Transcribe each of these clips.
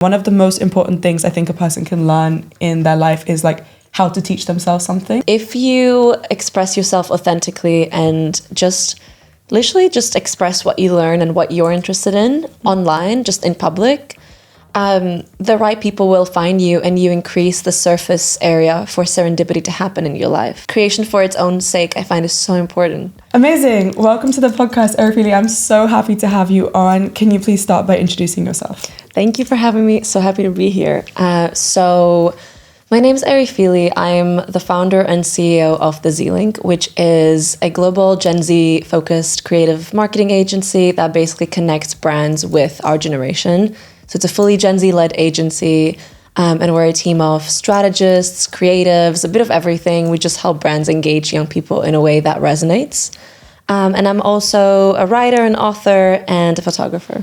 One of the most important things I think a person can learn in their life is like how to teach themselves something. If you express yourself authentically and just literally just express what you learn and what you're interested in online, just in public, the right people will find you, and you increase the surface area for serendipity to happen in your life. Creation for its own sake, I find, is so important. Amazing. Welcome to the podcast, Erifili. I'm so happy to have you on. Can you please start by introducing yourself? Thank you for having me. So happy to be here. So my name is Erifili. I'm the founder and CEO of The Z-Link, which is a global Gen Z focused creative marketing agency that basically connects brands with our generation. So it's a fully Gen Z led agency, and we're a team of strategists, creatives, a bit of everything. We just help brands engage young people in a way that resonates. And I'm also a writer, an author, and a photographer.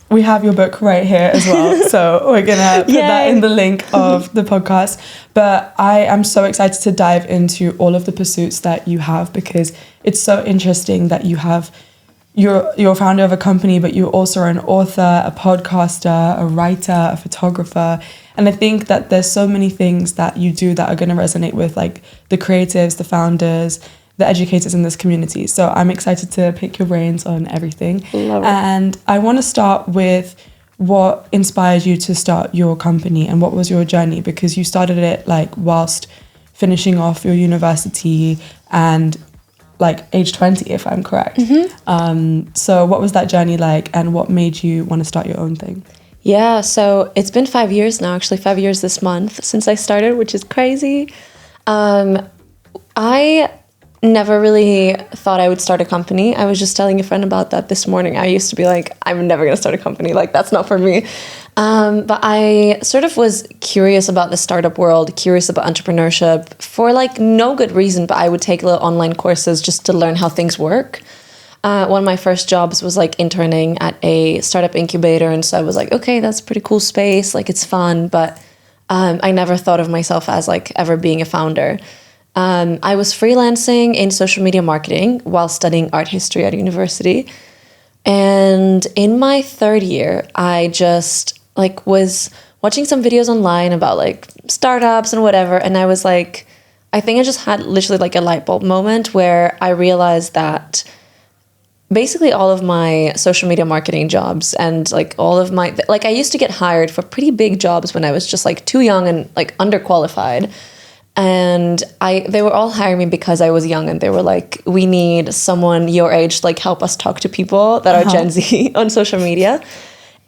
We have your book right here as well, so we're gonna put that in the link of the podcast. But I am so excited to dive into all of the pursuits that you have, because it's so interesting that you're a founder of a company, but you also are an author, a podcaster, a writer, a photographer. And I think that there's so many things that you do that are going to resonate with like the creatives, the founders, the educators in this community. So I'm excited to pick your brains on everything. Love it. And I want to start with what inspired you to start your company and what was your journey, because you started it like whilst finishing off your university and like age 20, if I'm correct. Mm-hmm. So what was that journey like, and what made you want to start your own thing? Yeah, so it's been 5 years now, actually 5 years this month since I started, which is crazy. I never really thought I would start a company. I was just telling a friend about that this morning. I used to be like, I'm never going to start a company. Like, that's not for me. But I sort of was curious about the startup world, curious about entrepreneurship for like no good reason, but I would take little online courses just to learn how things work. One of my first jobs was like interning at a startup incubator. And so I was like, okay, that's a pretty cool space. Like, it's fun. But I never thought of myself as like ever being a founder. I was freelancing in social media marketing while studying art history at university. And in my third year, I just like was watching some videos online about like startups and whatever. And I was like, I think I just had literally like a light bulb moment where I realized that basically all of my social media marketing jobs and like all of my, like I used to get hired for pretty big jobs when I was just like too young and like underqualified. And they were all hiring me because I was young, and they were like, we need someone your age to like help us talk to people that are Gen Z on social media.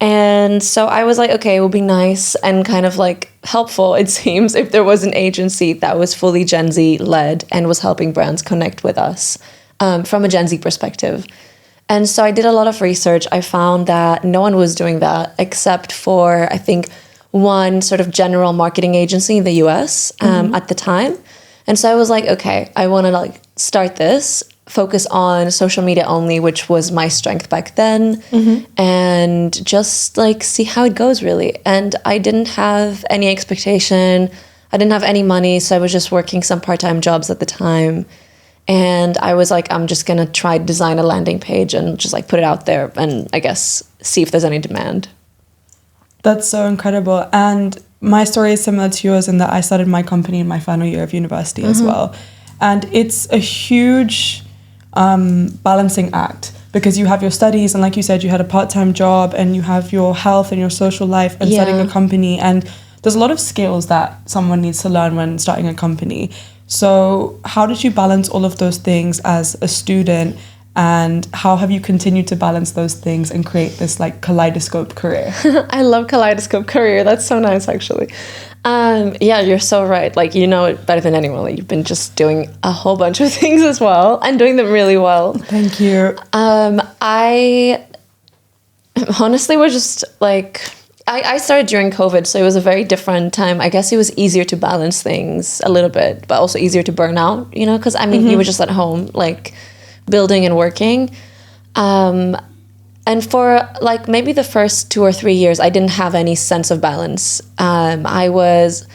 And so I was like, okay, it would be nice and kind of like helpful, it seems, if there was an agency that was fully Gen Z led and was helping brands connect with us from a Gen Z perspective. And so I did a lot of research. I found that no one was doing that except for, I think, one sort of general marketing agency in the US at the time. And so I was like, okay, I want to like start this, focus on social media only, which was my strength back then, and just like see how it goes really. And I didn't have any expectation. I didn't have any money. So I was just working some part-time jobs at the time. And I was like, I'm just going to try to design a landing page and just like put it out there and I guess see if there's any demand. That's so incredible. And my story is similar to yours in that I started my company in my final year of university as well. And it's a huge balancing act, because you have your studies and like you said, you had a part-time job and you have your health and your social life and starting a company. And there's a lot of skills that someone needs to learn when starting a company. So how did you balance all of those things as a student? And how have you continued to balance those things and create this like kaleidoscope career? I love kaleidoscope career. That's so nice, actually. Yeah, you're so right. Like, you know it better than anyone. Like, you've been just doing a whole bunch of things as well and doing them really well. Thank you. I honestly was just like, I started during COVID, so it was a very different time. I guess it was easier to balance things a little bit, but also easier to burn out, you know, because I mean, you were just at home, like building and working. And for like maybe the first 2 or 3 years, I didn't have any sense of balance. I was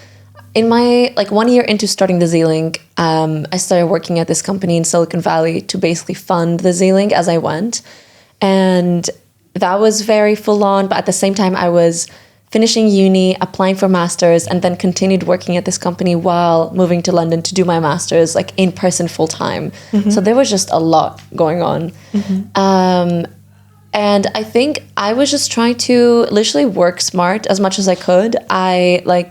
in my like 1 year into starting the Z-Link. I started working at this company in Silicon Valley to basically fund the Z-Link as I went. And that was very full on. But at the same time, I was finishing uni, applying for masters, and then continued working at this company while moving to London to do my masters, like in person full time. So there was just a lot going on. And I think I was just trying to literally work smart as much as I could. I like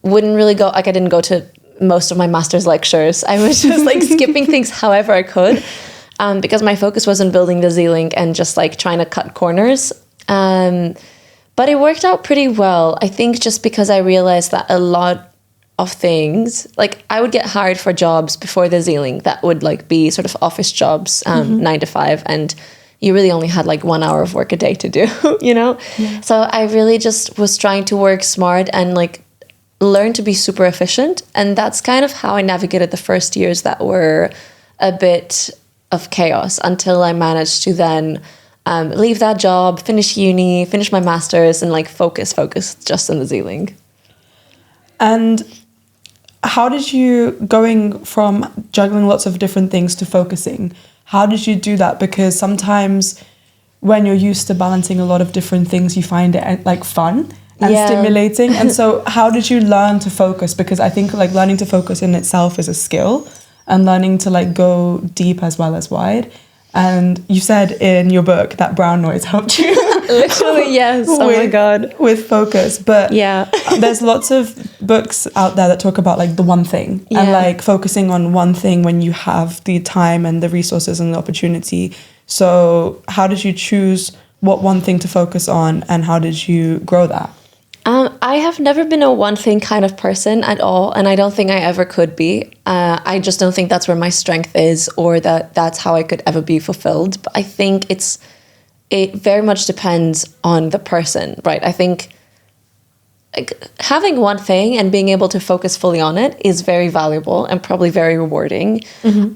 wouldn't really go, like I didn't go to most of my master's lectures. I was just like skipping things however I could, because my focus was on building the Z-Link and just like trying to cut corners. But it worked out pretty well. I think just because I realized that a lot of things, like I would get hired for jobs before the Z-Link that would like be sort of office jobs, 9 to 5, and you really only had like 1 hour of work a day to do, you know? Yeah. So I really just was trying to work smart and like learn to be super efficient. And that's kind of how I navigated the first years that were a bit of chaos until I managed to then leave that job, finish uni, finish my master's, and like focus just on the Z-Link. And how did you, going from juggling lots of different things to focusing, how did you do that? Because sometimes when you're used to balancing a lot of different things, you find it like fun and stimulating. And so how did you learn to focus? Because I think like learning to focus in itself is a skill, and learning to like go deep as well as wide. And you said in your book that brown noise helped you. Literally, yes. Oh my God. With focus. But there's lots of books out there that talk about like the one thing and like focusing on one thing when you have the time and the resources and the opportunity. So how did you choose what one thing to focus on, and how did you grow that? I have never been a one thing kind of person at all, and I don't think I ever could be. I just don't think that's where my strength is, or that's how I could ever be fulfilled. But I think it very much depends on the person, right? I think like, having one thing and being able to focus fully on it is very valuable and probably very rewarding.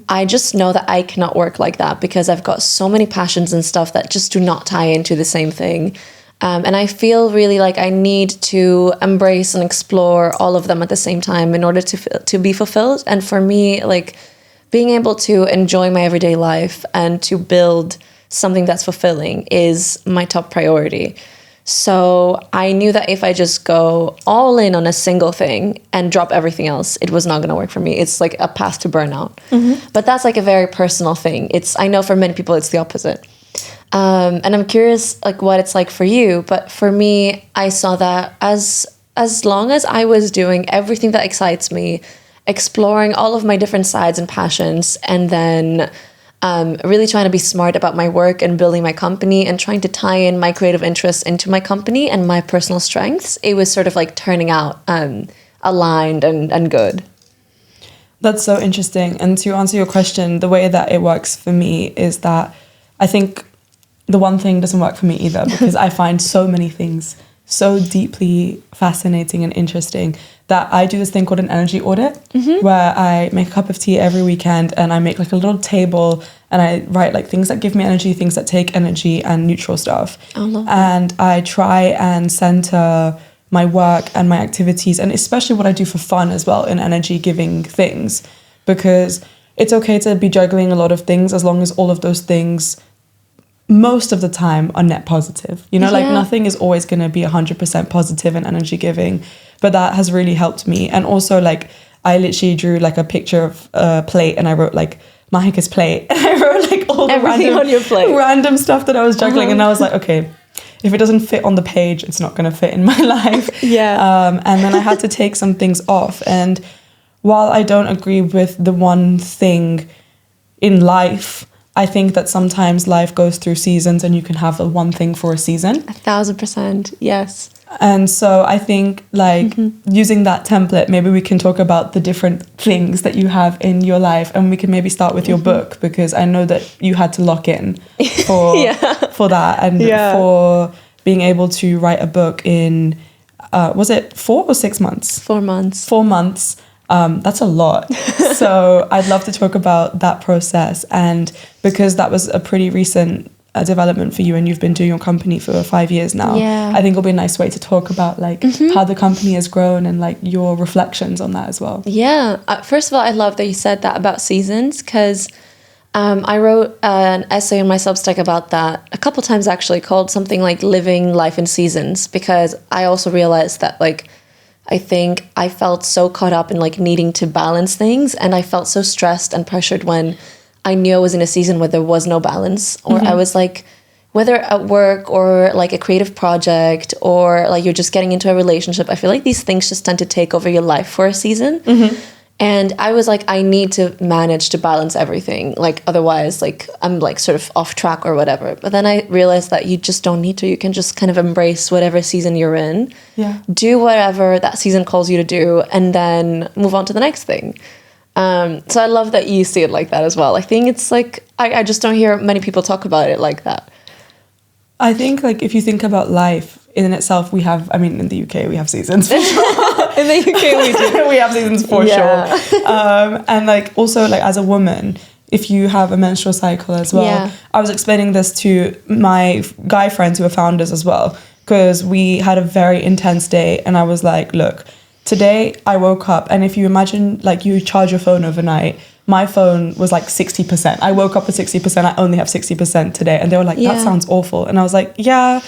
I just know that I cannot work like that because I've got so many passions and stuff that just do not tie into the same thing. And I feel really like I need to embrace and explore all of them at the same time in order to be fulfilled. And for me, like being able to enjoy my everyday life and to build something that's fulfilling is my top priority. So I knew that if I just go all in on a single thing and drop everything else, it was not going to work for me. It's like a path to burnout. But that's like a very personal thing. I know for many people it's the opposite. And I'm curious like what it's like for you, but for me, I saw that as long as I was doing everything that excites me, exploring all of my different sides and passions, and then really trying to be smart about my work and building my company and trying to tie in my creative interests into my company and my personal strengths, it was sort of like turning out aligned and good. That's so interesting. And to answer your question, the way that it works for me is that I think the one thing doesn't work for me either, because I find so many things so deeply fascinating and interesting that I do this thing called an energy audit, where I make a cup of tea every weekend and I make like a little table and I write like things that give me energy, things that take energy, and neutral stuff. And I try and center my work and my activities, and especially what I do for fun as well, in energy giving things, because it's okay to be juggling a lot of things as long as all of those things most of the time are net positive. You know, like nothing is always going to be 100% positive and energy giving, but that has really helped me. And also like I literally drew like a picture of a plate and I wrote like Mahika's plate, and I wrote like all the random stuff that I was juggling, and I was like, okay, if it doesn't fit on the page, it's not going to fit in my life. And then I had to take some things off. And while I don't agree with the one thing in life, I think that sometimes life goes through seasons and you can have the one thing for a season. 1,000%, yes. And so I think like using that template, maybe we can talk about the different things that you have in your life, and we can maybe start with your book, because I know that you had to lock in for that, and for being able to write a book in, was it 4 or 6 months? 4 months. 4 months. That's a lot. So I'd love to talk about that process, and because that was a pretty recent development for you, and you've been doing your company for 5 years now, I think it'll be a nice way to talk about like how the company has grown and like your reflections on that as well. First of all, I love that you said that about seasons, because I wrote an essay on my Substack about that a couple times actually, called something like Living Life in Seasons, because I also realized that like I think I felt so caught up in like needing to balance things, and I felt so stressed and pressured when I knew I was in a season where there was no balance, or I was like, whether at work or like a creative project or like you're just getting into a relationship, I feel like these things just tend to take over your life for a season. And I was like, I need to manage to balance everything. Like, otherwise, like, I'm like sort of off track or whatever. But then I realized that you just don't need to. You can just kind of embrace whatever season you're in. Yeah. Do whatever that season calls you to do, and then move on to the next thing. So I love that you see it like that as well. I think it's like, I just don't hear many people talk about it like that. I think like if you think about life in itself, we have, I mean, in the UK, we have seasons for sure. In the UK we do. We have seasons for sure. And like also like as a woman, if you have a menstrual cycle as well, I was explaining this to my guy friends who are founders as well, because we had a very intense day, and I was like, look, today I woke up, and if you imagine like you charge your phone overnight, my phone was like 60%. I woke up with 60%. I only have 60% today. And they were like, that sounds awful. And I was like, yeah,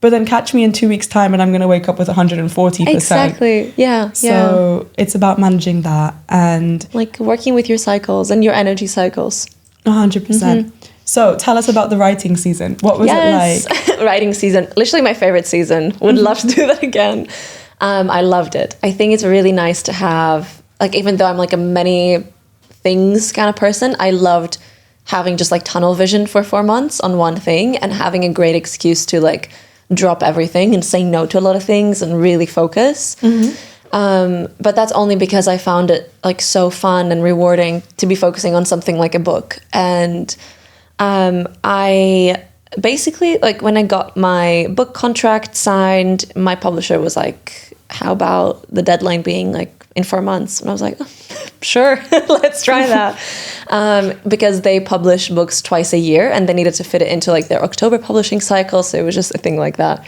but then catch me in 2 weeks' time and I'm going to wake up with 140%. Exactly. Yeah. So it's about managing that and like working with your cycles and your energy cycles. 100%. So tell us about the writing season. What was it like? Writing season. Literally my favorite season. Would love to do that again. I loved it. I think it's really nice to have, like, even though I'm like a many things kind of person, I loved having just like tunnel vision for 4 months on one thing and having a great excuse to like drop everything and say no to a lot of things and really focus. But that's only because I found it like so fun and rewarding to be focusing on something like a book. And I basically, like, when I got my book contract signed, my publisher was like, how about the deadline being like in 4 months? And I was like, oh, sure, let's try that. Because they publish books twice a year and they needed to fit it into like their October publishing cycle. So it was just a thing like that.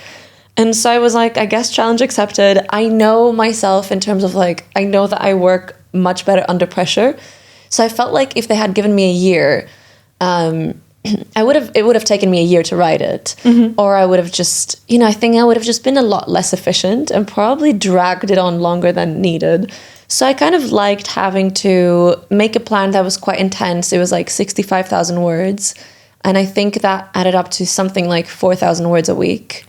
And so I was like, I guess challenge accepted. I know myself in terms of like, I know that I work much better under pressure. So I felt like if they had given me a year, it would have taken me a year to write it. Or I would have just, I think I would have just been a lot less efficient and probably dragged it on longer than needed. So I kind of liked having to make a plan that was quite intense. It was like 65,000 words. And I think that added up to something like 4,000 words a week.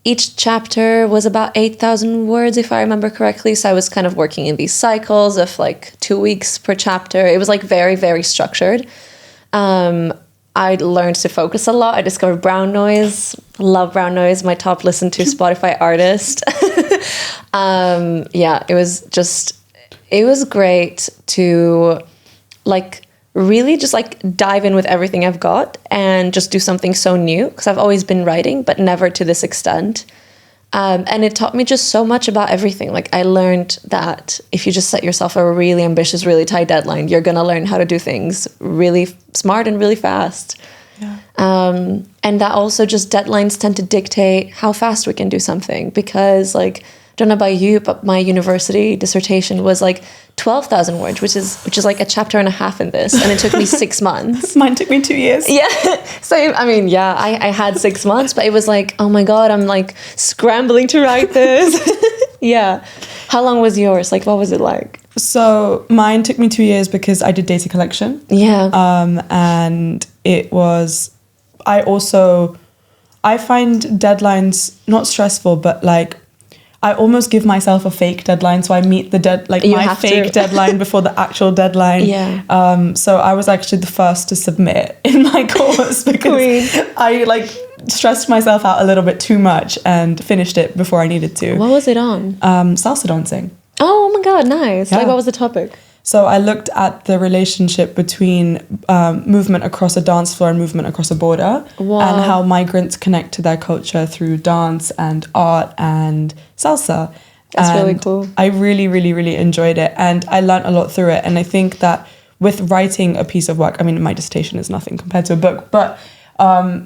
Each chapter was about 8,000 words, if I remember correctly. So I was kind of working in these cycles of like 2 weeks per chapter. It was like very, very structured. I learned to focus a lot. I discovered brown noise. Love brown noise. My top listened to Spotify artist. It was great to like really just like dive in with everything I've got and just do something so new, because I've always been writing, but never to this extent. And it taught me just so much about everything. Like, I learned that if you just set yourself a really ambitious, really tight deadline, you're going to learn how to do things really smart and really fast. Yeah. And that also just deadlines tend to dictate how fast we can do something, because like, I don't know about you, but my university dissertation was like 12,000 words, which is like a chapter and a half in this, and it took me 6 months. Mine took me 2 years. Yeah. So I mean, yeah, I had 6 months, but it was like, oh my God, I'm like scrambling to write this. Yeah. How long was yours? Like, what was it like? So mine took me 2 years because I did data collection. Yeah. And it was, I find deadlines not stressful, but like, I almost give myself a fake deadline, so I meet my fake deadline before the actual deadline. Yeah. So I was actually the first to submit in my course because I like stressed myself out a little bit too much and finished it before I needed to. What was it on? Salsa dancing. Oh my God, nice. Yeah. Like, what was the topic? So I looked at the relationship between movement across a dance floor and movement across a border. Wow. And how migrants connect to their culture through dance and art and salsa. That's really cool. I really, really, really enjoyed it. And I learned a lot through it. And I think that with writing a piece of work, I mean, my dissertation is nothing compared to a book, but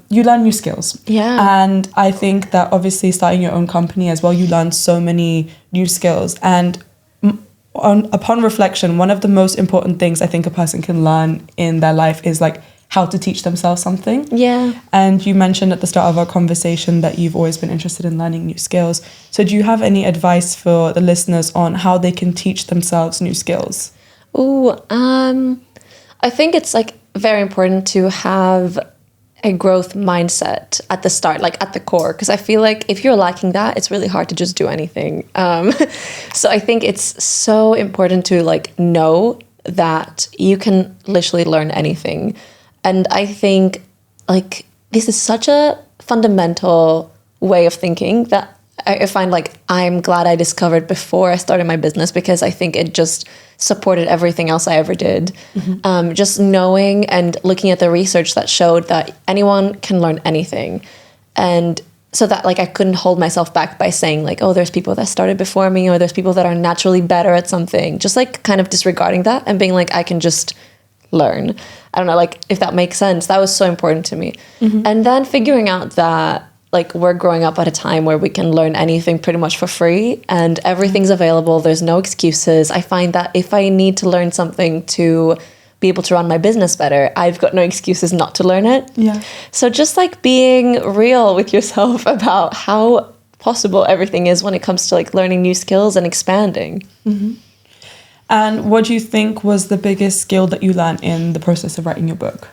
you learn new skills. Yeah. And I think that obviously starting your own company as well, you learn so many new skills. And upon reflection, one of the most important things I think a person can learn in their life is like how to teach themselves something. Yeah. And you mentioned at the start of our conversation that you've always been interested in learning new skills. So do you have any advice for the listeners on how they can teach themselves new skills? I think it's like very important to have a growth mindset at the start, like at the core, because I feel like if you're lacking that, it's really hard to just do anything. So I think it's so important to like know that you can literally learn anything. And I think like this is such a fundamental way of thinking that I find like I'm glad I discovered before I started my business, because I think it just supported everything else I ever did. Just knowing and looking at the research that showed that anyone can learn anything. And so that like I couldn't hold myself back by saying like, oh, there's people that started before me, or there's people that are naturally better at something. Just like kind of disregarding that and being like, I can just learn. I don't know, like if that makes sense. That was so important to me. And then figuring out that like we're growing up at a time where we can learn anything pretty much for free and everything's available. There's no excuses. I find that if I need to learn something to be able to run my business better, I've got no excuses not to learn it. Yeah. So just like being real with yourself about how possible everything is when it comes to like learning new skills and expanding. And what do you think was the biggest skill that you learned in the process of writing your book?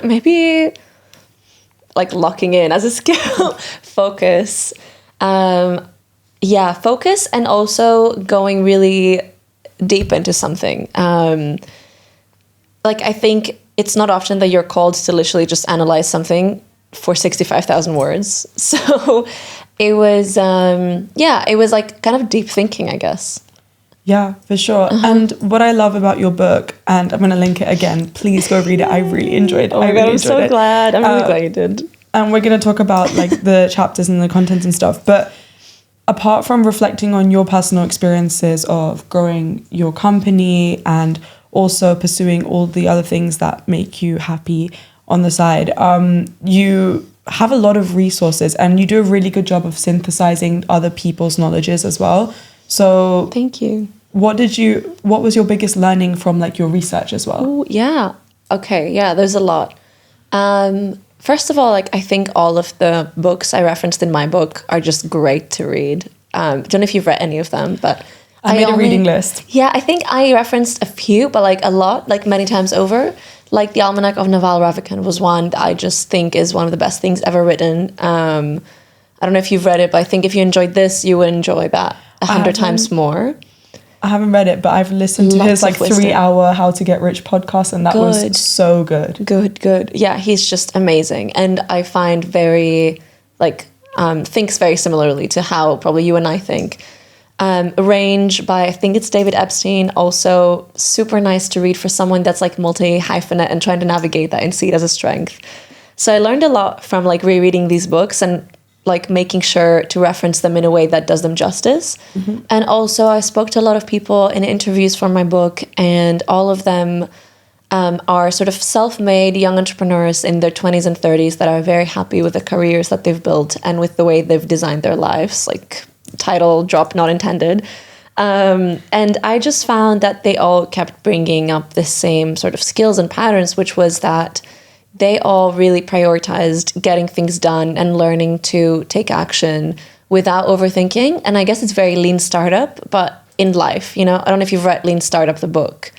Maybe like locking in as a skill. Focus. Focus, and also going really deep into something. Like I think it's not often that you're called to literally just analyze something for 65,000 words. So it was it was like kind of deep thinking, I guess. Yeah, for sure. And what I love about your book, and I'm going to link it again, please go read it. I really enjoyed it. Oh my God, I'm so glad. I'm really glad you did. And we're going to talk about like the chapters and the contents and stuff. But apart from reflecting on your personal experiences of growing your company and also pursuing all the other things that make you happy on the side, you have a lot of resources and you do a really good job of synthesizing other people's knowledges as well. So thank you. What was your biggest learning from like your research as well? Oh, yeah. Okay. Yeah, there's a lot. First of all, like I think all of the books I referenced in my book are just great to read. Don't know if you've read any of them, but I made a reading list. Yeah, I think I referenced a few, but like a lot, like many times over. Like the Almanac of Naval Ravikant was one that I just think is one of the best things ever written. I don't know if you've read it, but I think if you enjoyed this, you would enjoy that 100 times more. I haven't read it, but I've listened to his like 3-hour How to Get Rich podcast, and that was so good. Good. Yeah, he's just amazing. And I find very, like, thinks very similarly to how probably you and I think. Range by, I think it's David Epstein, also super nice to read for someone that's like multi-hyphenate and trying to navigate that and see it as a strength. So I learned a lot from like rereading these books and like making sure to reference them in a way that does them justice. And also I spoke to a lot of people in interviews for my book, and all of them are sort of self-made young entrepreneurs in their 20s and 30s that are very happy with the careers that they've built and with the way they've designed their lives, like title drop not intended. And I just found that they all kept bringing up the same sort of skills and patterns, which was that they all really prioritized getting things done and learning to take action without overthinking. And I guess it's very lean startup, but in life, you know, I don't know if you've read Lean Startup, the book,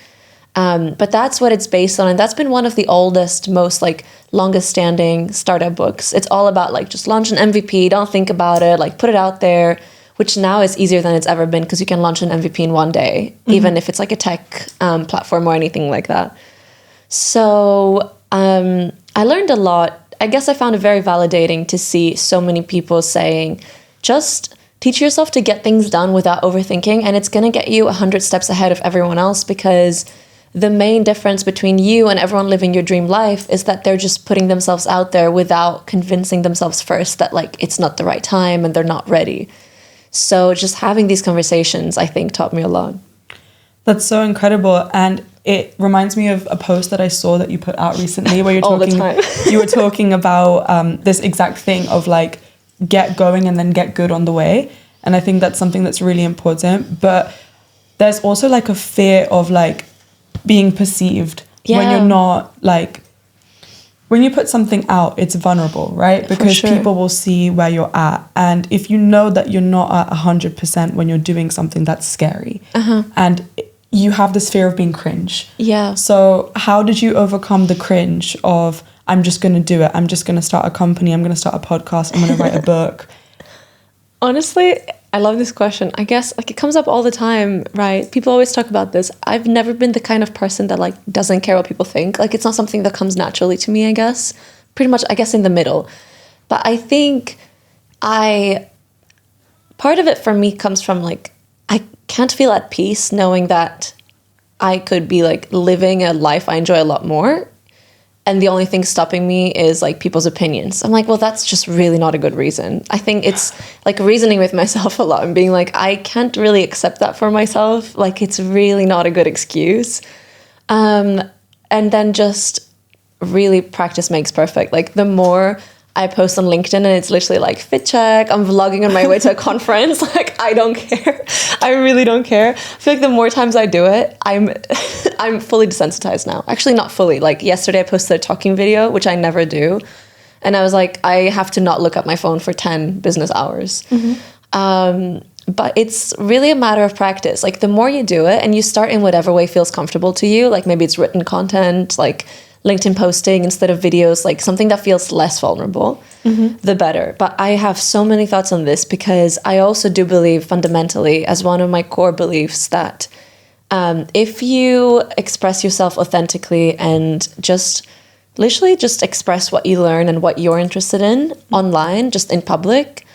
but that's what it's based on. And that's been one of the oldest, most like longest standing startup books. It's all about like, just launch an MVP, don't think about it, like put it out there, which now is easier than it's ever been because you can launch an MVP in one day, even if it's like a tech platform or anything like that. So I learned a lot. I guess I found it very validating to see so many people saying, just teach yourself to get things done without overthinking, and it's going to get you 100 steps ahead of everyone else, because the main difference between you and everyone living your dream life is that they're just putting themselves out there without convincing themselves first that like it's not the right time and they're not ready. So just having these conversations, I think, taught me a lot. That's so incredible. And it reminds me of a post that I saw that you put out recently where you're all talking, the time. you were talking about this exact thing of like, get going and then get good on the way. And I think that's something that's really important. But there's also like a fear of like being perceived when you're not like, when you put something out, it's vulnerable, right? Because people will see where you're at. And if you know that you're not at 100% when you're doing something, that's scary. And you have this fear of being cringe. Yeah. So how did you overcome the cringe of, I'm just going to do it. I'm just going to start a company. I'm going to start a podcast. I'm going to write a book. Honestly, I love this question. I guess like it comes up all the time, right? People always talk about this. I've never been the kind of person that like doesn't care what people think. Like it's not something that comes naturally to me, I guess. Pretty much, I guess, in the middle. But I think part of it for me comes from like, I can't feel at peace knowing that I could be like living a life I enjoy a lot more. And the only thing stopping me is like people's opinions. I'm like, well, that's just really not a good reason. I think it's like reasoning with myself a lot and being like, I can't really accept that for myself. Like, it's really not a good excuse. And then just really practice makes perfect. Like the more I post on LinkedIn and it's literally like fit check, I'm vlogging on my way to a conference. Like, I don't care. I really don't care. I feel like the more times I do it, I'm fully desensitized now. Actually, not fully. Like yesterday I posted a talking video, which I never do. And I was like, I have to not look at my phone for 10 business hours. But it's really a matter of practice. Like the more you do it and you start in whatever way feels comfortable to you, like maybe it's written content, like LinkedIn posting instead of videos, like something that feels less vulnerable, the better. But I have so many thoughts on this because I also do believe fundamentally as one of my core beliefs that if you express yourself authentically and just literally just express what you learn and what you're interested in online, just in public,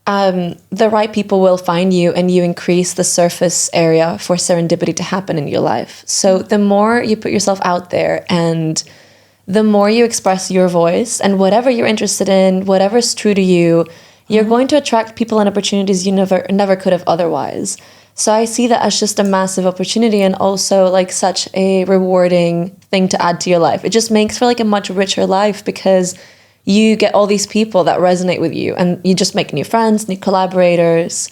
the right people will find you and you increase the surface area for serendipity to happen in your life. So the more you put yourself out there and the more you express your voice and whatever you're interested in, whatever's true to you, you're going to attract people and opportunities you never could have otherwise. So I see that as just a massive opportunity and also like such a rewarding thing to add to your life. It just makes for like a much richer life because you get all these people that resonate with you and you just make new friends, new collaborators.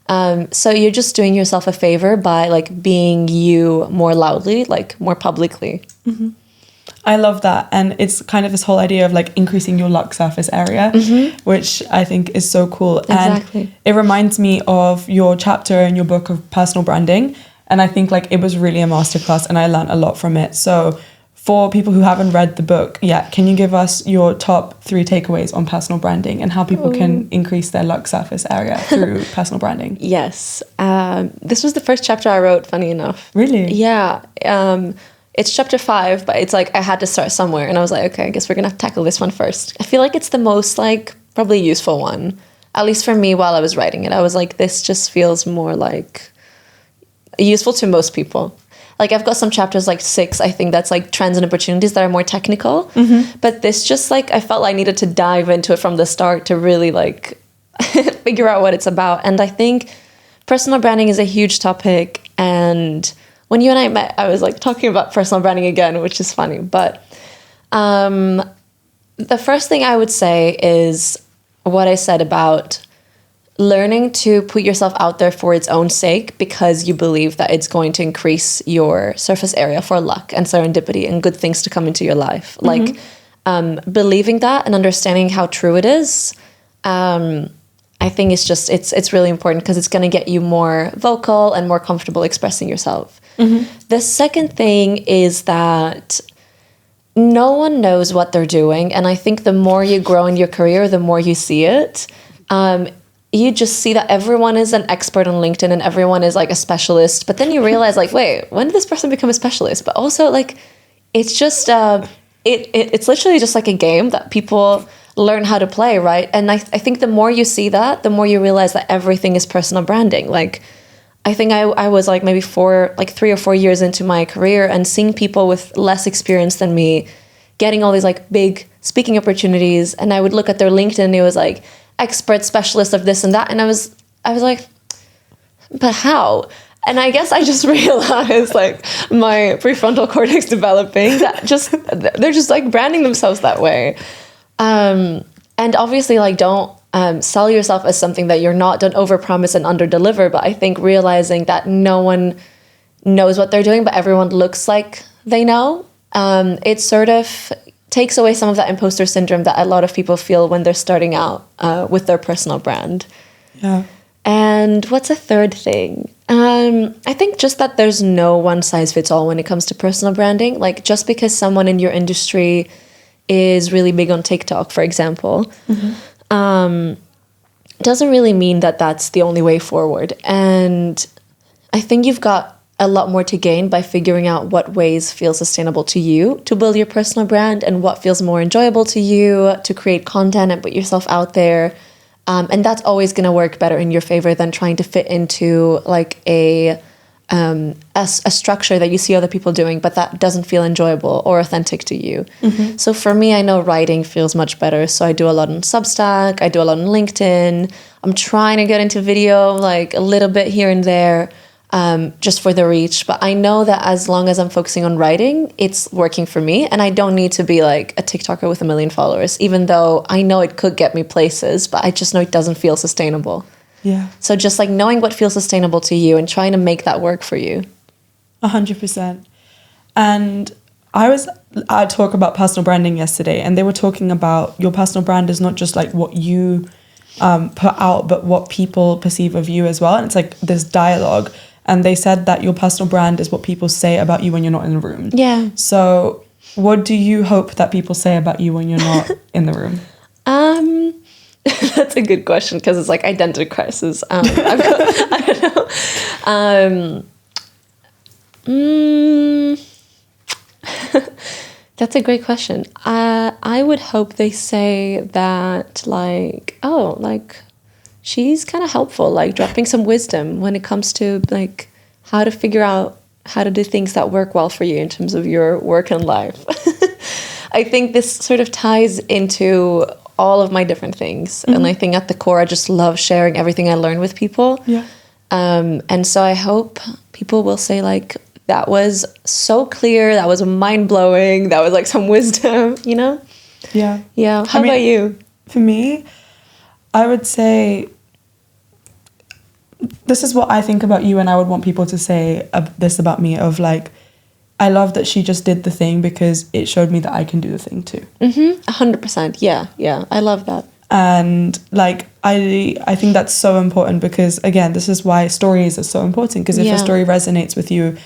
So you're just doing yourself a favor by like being you more loudly, like more publicly. I love that. And it's kind of this whole idea of like increasing your luck surface area, which I think is so cool. Exactly. And it reminds me of your chapter in your book of personal branding. And I think like it was really a masterclass and I learned a lot from it. So for people who haven't read the book yet, can you give us your top 3 takeaways on personal branding and how people can increase their luck surface area through personal branding? Yes. This was the first chapter I wrote, funny enough. Really? Yeah. It's chapter 5, but it's like I had to start somewhere. And I was like, okay, I guess we're going to have to tackle this one first. I feel like it's the most like probably useful one, at least for me while I was writing it. I was like, this just feels more like useful to most people. Like I've got some chapters like 6, I think that's like trends and opportunities that are more technical. But this just like, I felt I needed to dive into it from the start to really like figure out what it's about. And I think personal branding is a huge topic. And when you and I met, I was like talking about personal branding again, which is funny. But the first thing I would say is what I said about learning to put yourself out there for its own sake because you believe that it's going to increase your surface area for luck and serendipity and good things to come into your life. Like believing that and understanding how true it is, I think it's just, it's really important because it's going to get you more vocal and more comfortable expressing yourself. The second thing is that no one knows what they're doing. And I think the more you grow in your career, the more you see it. You just see that everyone is an expert on LinkedIn and everyone is like a specialist. But then you realize like, wait, when did this person become a specialist? But also like, it's just, it's literally just like a game that people learn how to play, right? And I think the more you see that, the more you realize that everything is personal branding. Like, I think I was like maybe 3 or 4 years into my career and seeing people with less experience than me getting all these like big speaking opportunities. And I would look at their LinkedIn and it was like expert specialist of this and that. And I was like, but how? And I guess I just realized like my prefrontal cortex developing that they're just like branding themselves that way. And obviously like don't sell yourself as something that you're not, don't overpromise and underdeliver. But I think realizing that no one knows what they're doing, but everyone looks like they know, it sort of takes away some of that imposter syndrome that a lot of people feel when they're starting out with their personal brand. Yeah. And what's a third thing? I think just that there's no one size fits all when it comes to personal branding. Like, just because someone in your industry is really big on TikTok, for example, doesn't really mean that that's the only way forward. And I think you've got a lot more to gain by figuring out what ways feel sustainable to you to build your personal brand, and what feels more enjoyable to you to create content and put yourself out there. And that's always going to work better in your favor than trying to fit into like a structure that you see other people doing, but that doesn't feel enjoyable or authentic to you. So for me, I know writing feels much better. So I do a lot on Substack. I do a lot on LinkedIn. I'm trying to get into video, like a little bit here and there, just for the reach. But I know that as long as I'm focusing on writing, it's working for me. And I don't need to be like a TikToker with 1 million followers, even though I know it could get me places, but I just know it doesn't feel sustainable. Yeah. So just like knowing what feels sustainable to you and trying to make that work for you. 100%. And I talked about personal branding yesterday, and they were talking about your personal brand is not just like what you put out, but what people perceive of you as well. And it's like this dialogue. And they said that your personal brand is what people say about you when you're not in the room. Yeah. So what do you hope that people say about you when you're not in the room? That's a good question, because it's like identity crisis. I don't know. That's a great question. I would hope they say that like, oh, like she's kind of helpful, like dropping some wisdom when it comes to like how to figure out how to do things that work well for you in terms of your work and life. I think this sort of ties into all of my different things. And I think at the core, I just love sharing everything I learn with people. Yeah. And so I hope people will say like, that was so clear, that was mind-blowing, that was like some wisdom, you know? Yeah. Yeah. How about you? For me, I would say this is what I think about you, and I would want people to say this about me, of like, I love that she just did the thing because it showed me that I can do the thing too. 100%. Yeah. I love that. And like, I think that's so important, because again, this is why stories are so important, because if a story resonates with you,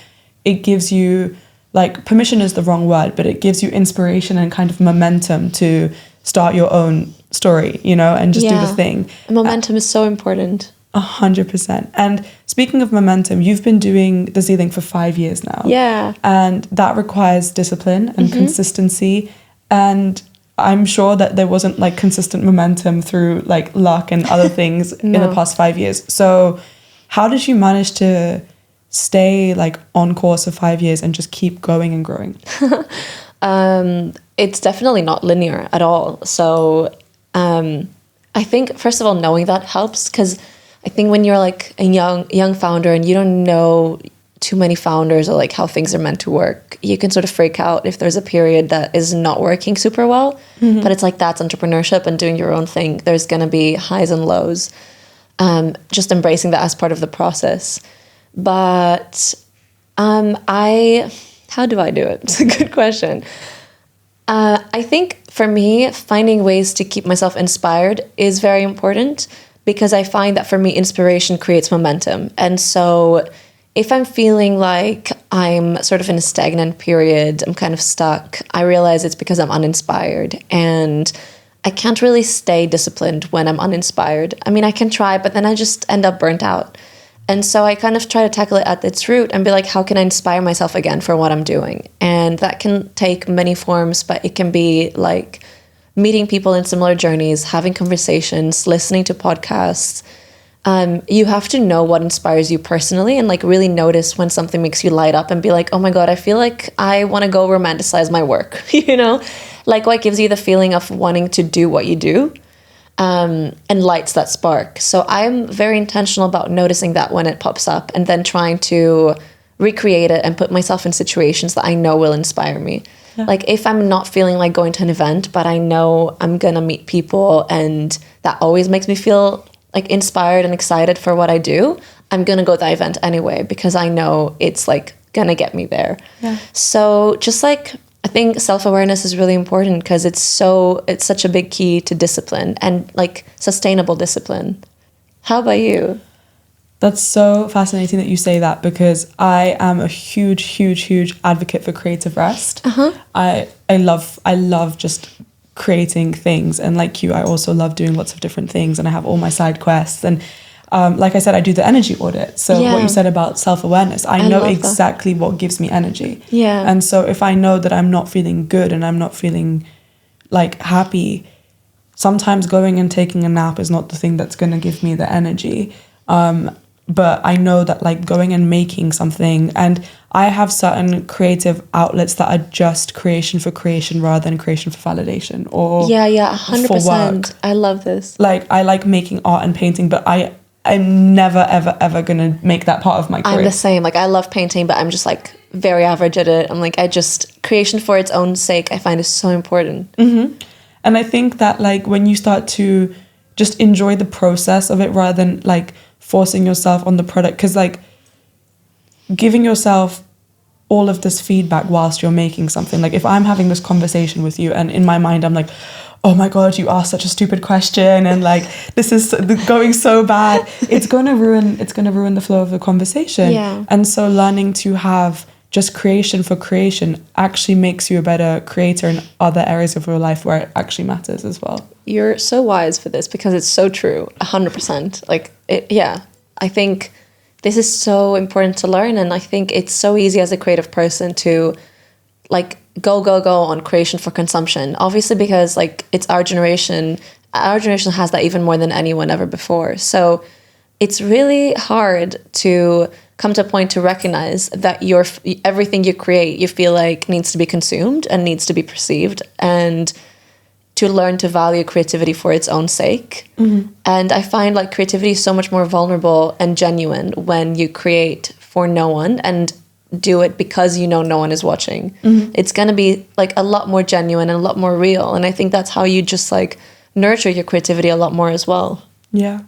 it gives you, like, permission is the wrong word, but it gives you inspiration and kind of momentum to start your own story, you know, and just do the thing. Momentum is so important. 100%. And speaking of momentum, you've been doing the Z-Link for 5 years now. Yeah. And that requires discipline and consistency. And I'm sure that there wasn't like consistent momentum through like luck and other things in the past 5 years. So how did you manage to stay like on course for 5 years and just keep going and growing? It's definitely not linear at all. So I think, first of all, knowing that helps, because I think when you're like a young founder and you don't know too many founders or like how things are meant to work, you can sort of freak out if there's a period that is not working super well. But it's like, that's entrepreneurship and doing your own thing. There's going to be highs and lows. Just embracing that as part of the process. But how do I do it? It's a good question. I think for me, finding ways to keep myself inspired is very important, because I find that for me, inspiration creates momentum. And so if I'm feeling like I'm sort of in a stagnant period, I'm kind of stuck, I realize it's because I'm uninspired. And I can't really stay disciplined when I'm uninspired. I mean, I can try, but then I just end up burnt out. And so I kind of try to tackle it at its root and be like, how can I inspire myself again for what I'm doing? And that can take many forms, but it can be like meeting people in similar journeys, having conversations, listening to podcasts. You have to know what inspires you personally, and like really notice when something makes you light up and be like, oh my God, I feel like I want to go romanticize my work, you know? Like what gives you the feeling of wanting to do what you do, and lights that spark. So I'm very intentional about noticing that when it pops up, and then trying to recreate it and put myself in situations that I know will inspire me. Like if I'm not feeling like going to an event, but I know I'm gonna meet people and that always makes me feel like inspired and excited for what I do, I'm gonna go to that event anyway because I know it's like gonna get me there. Yeah. So just like I think self-awareness is really important because it's such a big key to discipline and like sustainable discipline. How about you? That's so fascinating that you say that because I am a huge advocate for creative rest. I love just creating things, and like you, I also love doing lots of different things, and I have all my side quests. And like I said, I do the energy audit. So what you said about self-awareness, I know exactly what gives me energy. Yeah. And so if I know that I'm not feeling good and I'm not feeling like happy, sometimes going and taking a nap is not the thing that's going to give me the energy. But I know that like going and making something, and I have certain creative outlets that are just creation for creation rather than creation for validation or 100%. for work. I love this. Like I like making art and painting, but I'm never ever gonna make that part of my career. I'm the same. Like I love painting, but I'm just like very average at it. I'm like creation for its own sake I find is so important. And I think that like when you start to just enjoy the process of it rather than like forcing yourself on the product, because like giving yourself all of this feedback whilst you're making something, like if I'm having this conversation with you and in my mind I'm like, oh my god, you asked such a stupid question and like this is going so bad, it's gonna ruin the flow of the conversation. And so learning to have just creation for creation actually makes you a better creator in other areas of your life where it actually matters as well. You're so wise for this because it's so true. 100%. Like I think this is so important to learn, and I think it's so easy as a creative person to like go on creation for consumption, obviously, because like it's our generation has that even more than anyone ever before. So it's really hard to come to a point to recognize that everything you create, you feel like needs to be consumed and needs to be perceived, and to learn to value creativity for its own sake. And I find like creativity is so much more vulnerable and genuine when you create for no one and do it because you know no one is watching. It's going to be like a lot more genuine and a lot more real. And I think that's how you just like nurture your creativity a lot more as well. Yeah.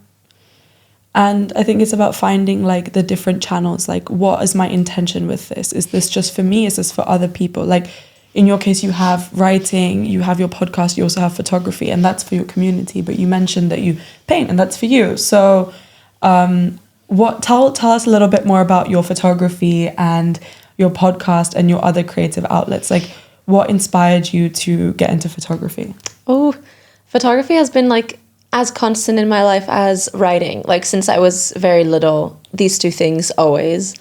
And I think it's about finding like the different channels. Like, what is my intention with this? Is this just for me? Is this for other people? Like in your case, you have writing, you have your podcast, you also have photography, and that's for your community. But you mentioned that you paint, and that's for you. So tell us a little bit more about your photography and your podcast and your other creative outlets. Like, what inspired you to get into photography? Oh, photography has been like as constant in my life as writing. Like since I was very little, these two things always.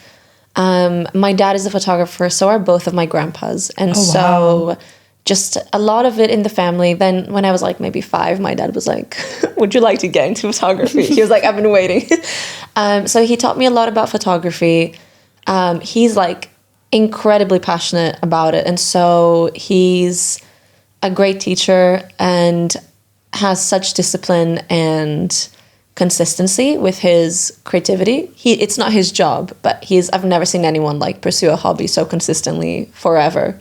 My dad is a photographer, so are both of my grandpas. And so just a lot of it in the family. Then when I was like maybe 5, my dad was like, would you like to get into photography? He was like, I've been waiting. So he taught me a lot about photography. He's like incredibly passionate about it. And so he's a great teacher and has such discipline and consistency with his creativity. It's not his job, but I've never seen anyone like pursue a hobby so consistently forever.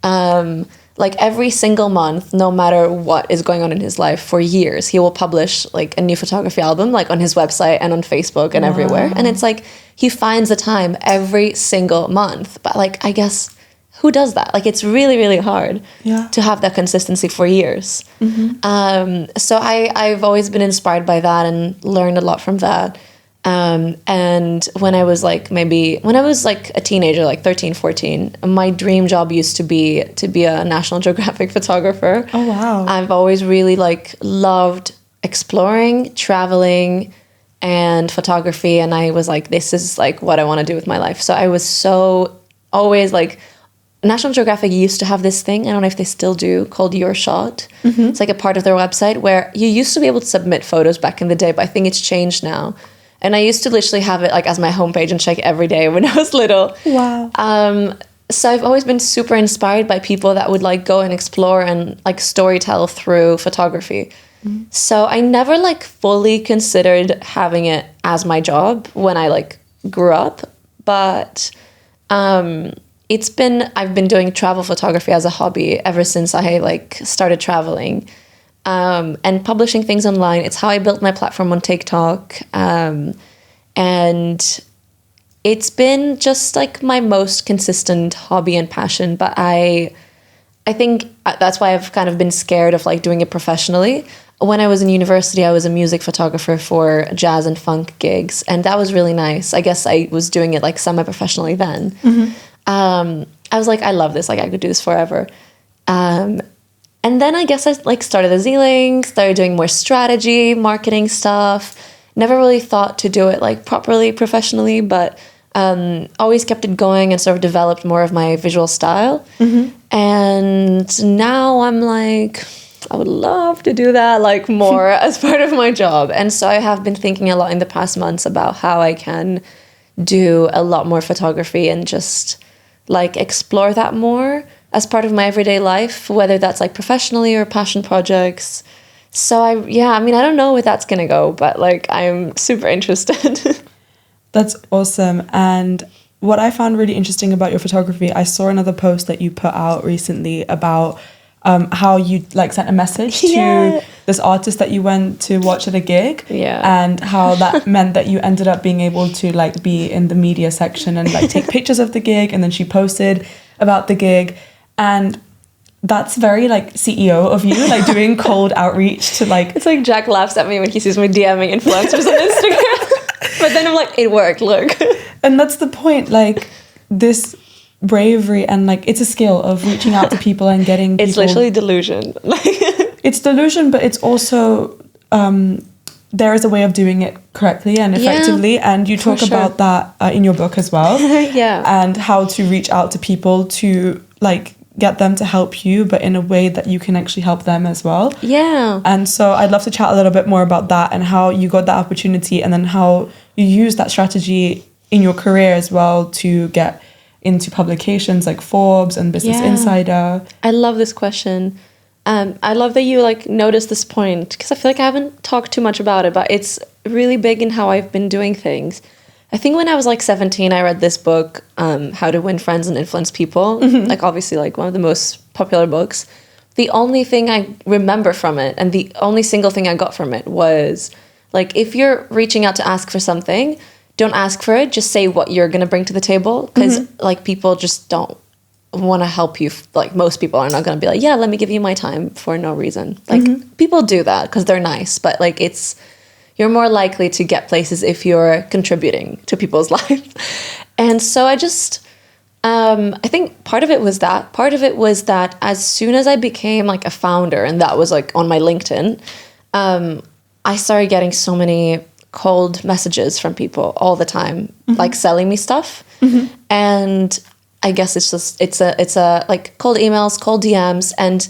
Like every single month, no matter what is going on in his life for years, he will publish like a new photography album, like on his website and on Facebook and everywhere. And it's like, he finds the time every single month. But like, I guess, who does that? Like, it's really, really hard to have that consistency for years. So I've always been inspired by that and learned a lot from that. And when I was like a teenager, like 13, 14, my dream job used to be a National Geographic photographer. Oh, wow. I've always really like loved exploring, traveling, and photography. And I was like, this is like what I want to do with my life. So I was so always like, National Geographic used to have this thing, I don't know if they still do, called Your Shot. It's like a part of their website where you used to be able to submit photos back in the day, but I think it's changed now. And I used to literally have it like as my homepage and check every day when I was little. Wow. So I've always been super inspired by people that would like go and explore and like storytell through photography. So I never like fully considered having it as my job when I like grew up. But I've been doing travel photography as a hobby ever since I like started traveling, and publishing things online. It's how I built my platform on TikTok. And it's been just like my most consistent hobby and passion, but I think that's why I've kind of been scared of like doing it professionally. When I was in university, I was a music photographer for jazz and funk gigs, and that was really nice. I guess I was doing it like semi-professionally then. I was like, I love this, like I could do this forever. And then I guess I like started the Z-Link, started doing more strategy, marketing stuff. Never really thought to do it like properly professionally, but always kept it going and sort of developed more of my visual style. And now I'm like, I would love to do that like more as part of my job. And so I have been thinking a lot in the past months about how I can do a lot more photography and just like explore that more as part of my everyday life, whether that's like professionally or passion projects. So I don't know where that's going to go, but like I'm super interested. That's awesome. And what I found really interesting about your photography, I saw another post that you put out recently about how you like sent a message to this artist that you went to watch at a gig, and how that meant that you ended up being able to like be in the media section and like take pictures of the gig, and then she posted about the gig. And that's very like CEO of you, like doing cold outreach to like... It's like Jack laughs at me when he sees me DMing influencers on Instagram. But then I'm like, it worked, look. And that's the point, like this bravery, and like it's a skill of reaching out to people and getting people... It's literally delusion. It's delusion, but it's also... there is a way of doing it correctly and effectively, and you talk about that in your book as well. And how to reach out to people to like get them to help you, but in a way that you can actually help them as well. And so I'd love to chat a little bit more about that and how you got that opportunity, and then how you use that strategy in your career as well to get into publications like Forbes and Business Insider. I love this question. I love that you like noticed this point, because I feel like I haven't talked too much about it, but it's really big in how I've been doing things. I think when I was like 17, I read this book, How to Win Friends and Influence People. Like obviously like one of the most popular books. The only thing I remember from it, and the only single thing I got from it, was like, if you're reaching out to ask for something, don't ask for it, just say what you're going to bring to the table. Because like people just don't want to help you. Like most people are not going to be like, yeah, let me give you my time for no reason. Like people do that because they're nice, but like you're more likely to get places if you're contributing to people's lives. And so I just, I think part of it was that. Part of it was that as soon as I became like a founder, and that was like on my LinkedIn, I started getting so many cold messages from people all the time, like selling me stuff. And I guess it's a like cold emails, cold DMs, and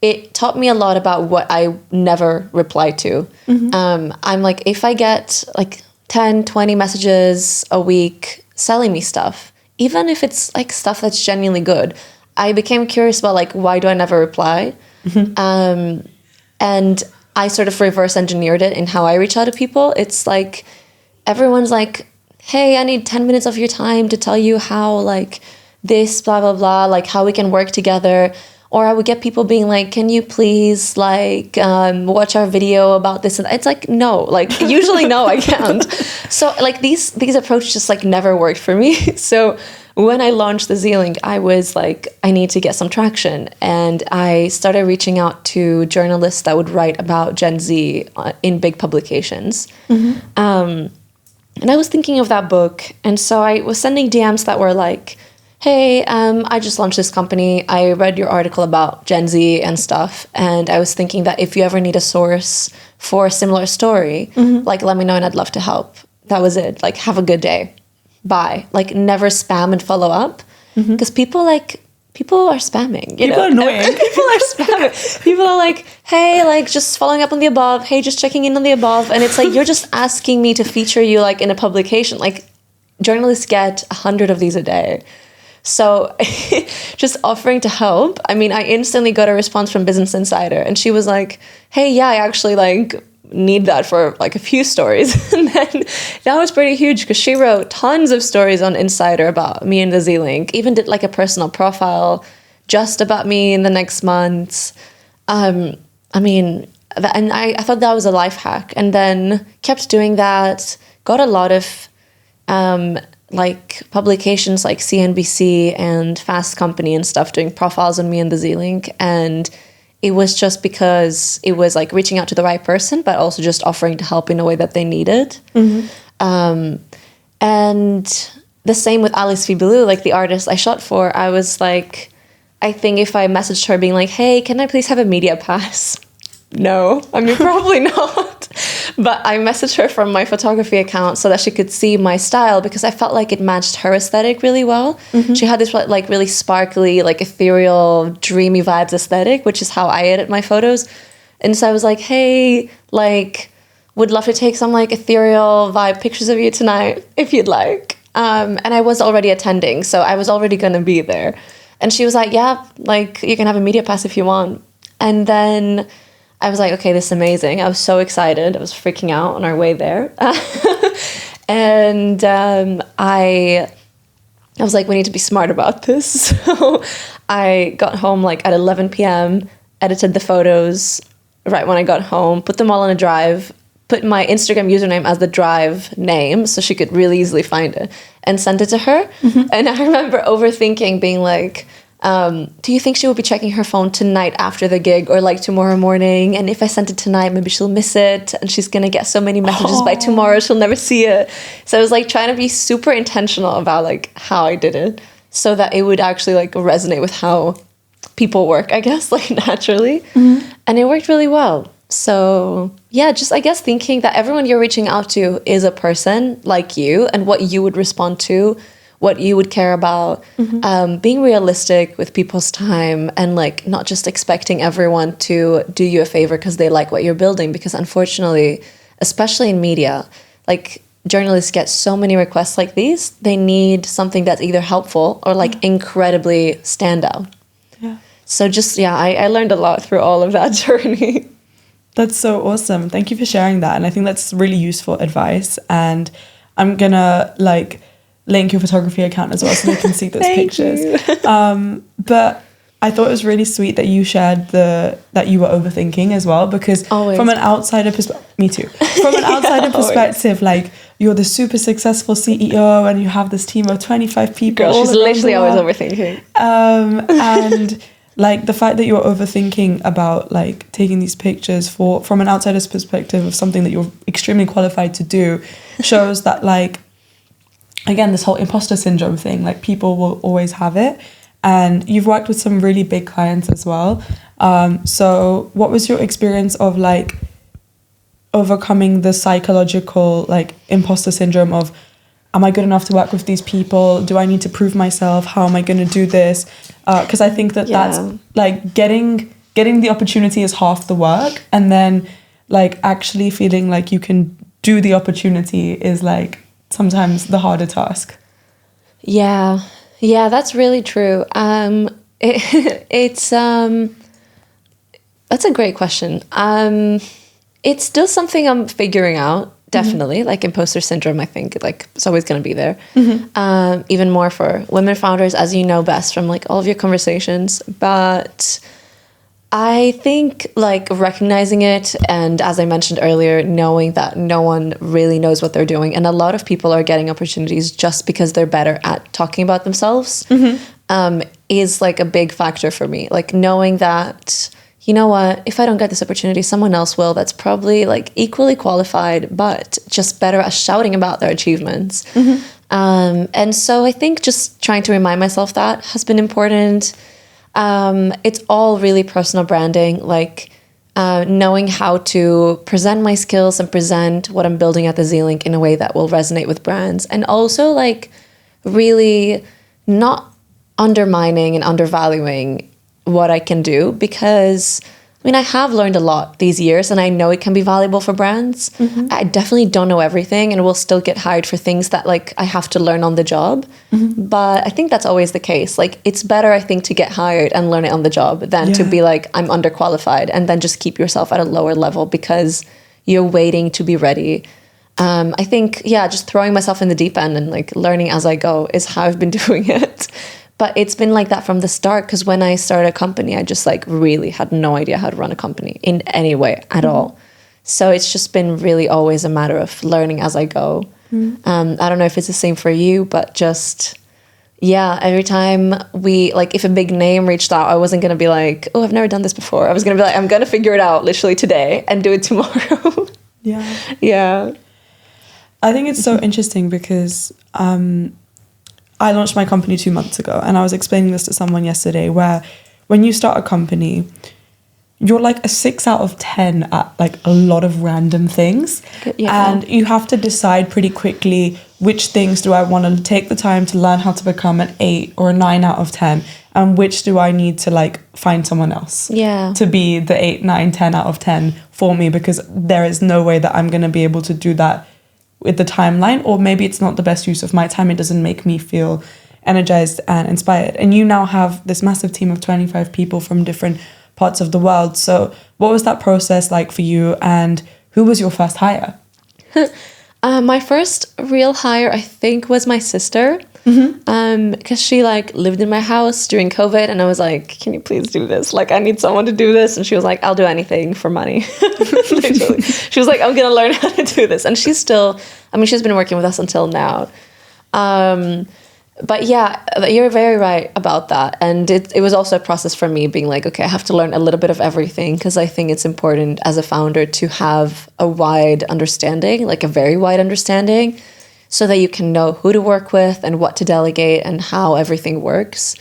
it taught me a lot about what I never reply to. I'm like, if I get like 10, 20 messages a week selling me stuff, even if it's like stuff that's genuinely good, I became curious about like, why do I never reply? And I sort of reverse engineered it in how I reach out to people. It's like, everyone's like, hey, I need 10 minutes of your time to tell you how like this, blah, blah, blah, like how we can work together. Or I would get people being like, can you please like watch our video about this? And it's like, no, like usually no, I can't. So like these approaches just like never worked for me. So when I launched the Z-Link, I was like, I need to get some traction. And I started reaching out to journalists that would write about Gen Z in big publications. And I was thinking of that book. And so I was sending DMs that were like, hey, I just launched this company. I read your article about Gen Z and stuff. And I was thinking that if you ever need a source for a similar story, like let me know and I'd love to help. That was it. Like, have a good day. Bye. Like never spam and follow up. Because people are spamming. People are annoying. People are spamming. People are like, hey, like just following up on the above. Hey, just checking in on the above. And it's like, you're just asking me to feature you like in a publication. Like journalists get 100 of these a day. So just offering to help. I mean, I instantly got a response from Business Insider, and she was like, hey, yeah, I actually like need that for like a few stories. And then that was pretty huge because she wrote tons of stories on Insider about me and the Z-Link, even did like a personal profile just about me in the next months. I thought that was a life hack, and then kept doing that, got a lot of like publications like CNBC and Fast Company and stuff doing profiles on me and the Z-Link. And it was just because it was like reaching out to the right person, but also just offering to help in a way that they needed. And the same with Alice Fibilou, like the artist I shot for. I was like, I think if I messaged her being like, hey, can I please have a media pass? No, I mean, probably not. But I messaged her from my photography account so that she could see my style, because I felt like it matched her aesthetic really well. She had this like really sparkly, like ethereal, dreamy vibes aesthetic, which is how I edit my photos. And so I was like, hey, like, would love to take some like ethereal vibe pictures of you tonight if you'd like. And I was already attending, so I was already going to be there. And she was like, yeah, like, you can have a media pass if you want. And then I was like, okay, this is amazing. I was so excited. I was freaking out on our way there. And I was like, we need to be smart about this. So I got home like at 11 p.m., edited the photos right when I got home, put them all on a drive, put my Instagram username as the drive name so she could really easily find it, and sent it to her. And I remember overthinking, being like, do you think she will be checking her phone tonight after the gig, or like tomorrow morning? And if I sent it tonight, maybe she'll miss it and she's gonna get so many messages by tomorrow she'll never see it. So I was like trying to be super intentional about like how I did it, so that it would actually like resonate with how people work, I guess, like naturally. And it worked really well. So yeah, just I guess thinking that everyone you're reaching out to is a person like you, and what you would respond to, what you would care about, being realistic with people's time, and like not just expecting everyone to do you a favor because they like what you're building. Because unfortunately, especially in media, like journalists get so many requests like these. They need something that's either helpful or like incredibly standout. Yeah. So just, yeah, I learned a lot through all of that journey. That's so awesome. Thank you for sharing that. And I think that's really useful advice. And I'm gonna like link your photography account as well so they can see those pictures. But I thought it was really sweet that you shared that you were overthinking as well, because Always. From an outsider perspective, me too. From an outsider perspective, like you're the super successful CEO and you have this team of 25 people. Girl, she's literally always overthinking. And like the fact that you're overthinking about like taking these pictures from an outsider's perspective of something that you're extremely qualified to do shows that like, again, this whole imposter syndrome thing, like people will always have it. And you've worked with some really big clients as well. So what was your experience of like overcoming the psychological like imposter syndrome of, am I good enough to work with these people? Do I need to prove myself? How am I going to do this? Because I think that's like getting the opportunity is half the work. And then like actually feeling like you can do the opportunity is like sometimes the harder task. Yeah, that's really true. It's that's a great question. It's still something I'm figuring out. Definitely, like imposter syndrome, I think like it's always going to be there. Even more for women founders, as you know best from like all of your conversations. But I think like recognizing it, and as I mentioned earlier, knowing that no one really knows what they're doing, and a lot of people are getting opportunities just because they're better at talking about themselves, is like a big factor for me. Like knowing that, you know what, if I don't get this opportunity, someone else will that's probably like equally qualified, but just better at shouting about their achievements. And so I think just trying to remind myself that has been important. It's all really personal branding, like knowing how to present my skills and present what I'm building at the Z-Link in a way that will resonate with brands. And also like really not undermining and undervaluing what I can do, because I mean, I have learned a lot these years and I know it can be valuable for brands. I definitely don't know everything and will still get hired for things that like I have to learn on the job. But I think that's always the case. Like it's better, I think, to get hired and learn it on the job than to be like, I'm underqualified and then just keep yourself at a lower level because you're waiting to be ready. I think, just throwing myself in the deep end and like learning as I go is how I've been doing it. But it's been like that from the start, because when I started a company, I just like really had no idea how to run a company in any way at all. So it's just been really always a matter of learning as I go. I don't know if it's the same for you, but just, every time if a big name reached out, I wasn't going to be like, oh, I've never done this before. I was going to be like, I'm going to figure it out literally today and do it tomorrow. Yeah. I think it's so interesting because I launched my company 2 months ago, and I was explaining this to someone yesterday, where when you start a company, you're like a 6 out of 10 at like a lot of random things. And you have to decide pretty quickly, which things do I want to take the time to learn how to become an 8 or a 9 out of 10, and which do I need to like find someone else to be the 8, 9, 10 out of 10 for me, because there is no way that I'm going to be able to do that with the timeline, or maybe it's not the best use of my time. It doesn't make me feel energized and inspired. And you now have this massive team of 25 people from different parts of the world. So what was that process like for you, and who was your first hire? My first real hire, I think, was my sister, because she like lived in my house during COVID, and I was like, can you please do this? Like, I need someone to do this. And she was like, I'll do anything for money. Literally. She was like, I'm going to learn how to do this. And she's been working with us until now. But you're very right about that. And it was also a process for me being like, okay, I have to learn a little bit of everything, because I think it's important as a founder to have a wide understanding, like a very wide understanding, so that you can know who to work with and what to delegate and how everything works.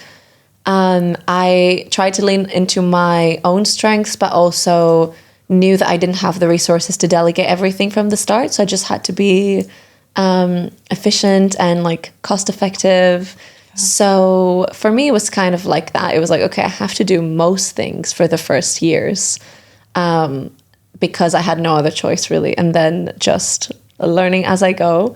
I tried to lean into my own strengths, but also knew that I didn't have the resources to delegate everything from the start. So I just had to be efficient and like cost effective. So for me, it was kind of like that. It was like, okay, I have to do most things for the first years, because I had no other choice really. And then just learning as I go.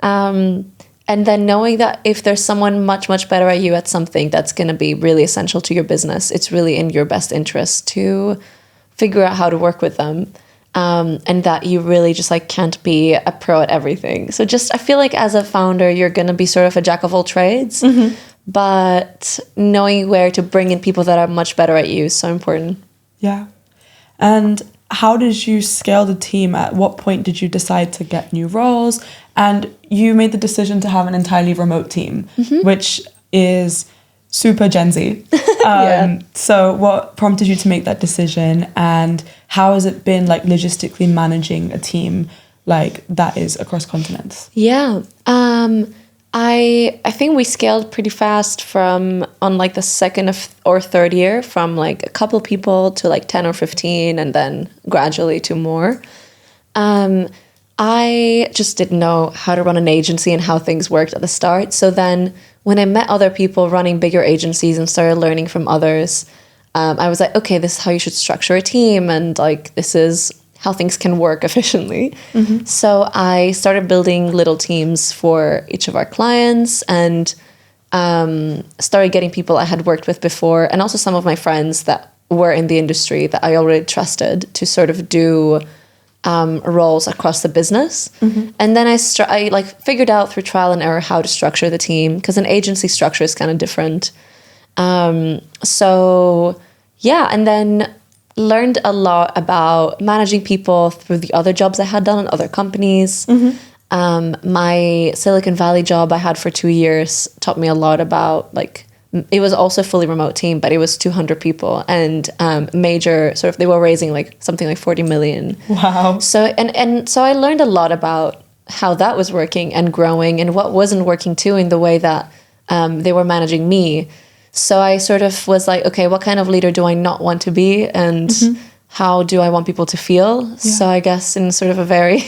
And then knowing that if there's someone much, much better at you at something that's going to be really essential to your business, it's really in your best interest to figure out how to work with them. And that you really just like can't be a pro at everything. So just, I feel like as a founder, you're going to be sort of a jack of all trades, but knowing where to bring in people that are much better at you is so important. Yeah. And how did you scale the team? At what point did you decide to get new roles? And you made the decision to have an entirely remote team, which is super Gen Z. So what prompted you to make that decision, and how has it been like logistically managing a team like that is across continents? I think we scaled pretty fast on like the second or third year, from like a couple people to like 10 or 15, and then gradually to more. I just didn't know how to run an agency and how things worked at the start. So then when I met other people running bigger agencies and started learning from others, I was like, okay, this is how you should structure a team, and like this is how things can work efficiently. So I started building little teams for each of our clients, and started getting people I had worked with before, and also some of my friends that were in the industry that I already trusted to sort of do roles across the business. And then I like figured out through trial and error how to structure the team, because an agency structure is kind of different. And then learned a lot about managing people through the other jobs I had done in other companies. My Silicon Valley job I had for 2 years taught me a lot about, like, it was also a fully remote team, but it was 200 people, and major sort of, they were raising like something like 40 million. Wow. So, and so I learned a lot about how that was working and growing, and what wasn't working too, in the way that they were managing me. So I sort of was like, okay, what kind of leader do I not want to be? And how do I want people to feel? Yeah. So I guess in sort of a very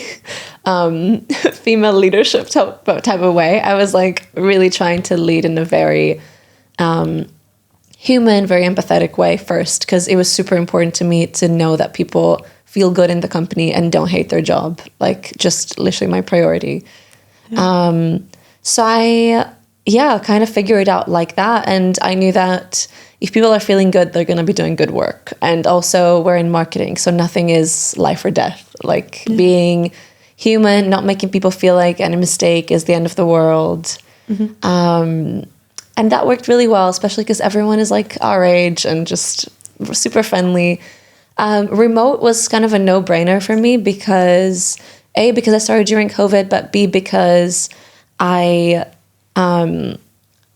female leadership type of way, I was like really trying to lead in a very human, very empathetic way first, because it was super important to me to know that people feel good in the company and don't hate their job. Like, just literally my priority. So I kind of figured it out like that. And I knew that if people are feeling good, they're going to be doing good work. And also we're in marketing, so nothing is life or death. Like being human, not making people feel like any mistake is the end of the world. And that worked really well, especially because everyone is like our age and just super friendly. Remote was kind of a no-brainer for me because A, because I started during COVID, but B, because I,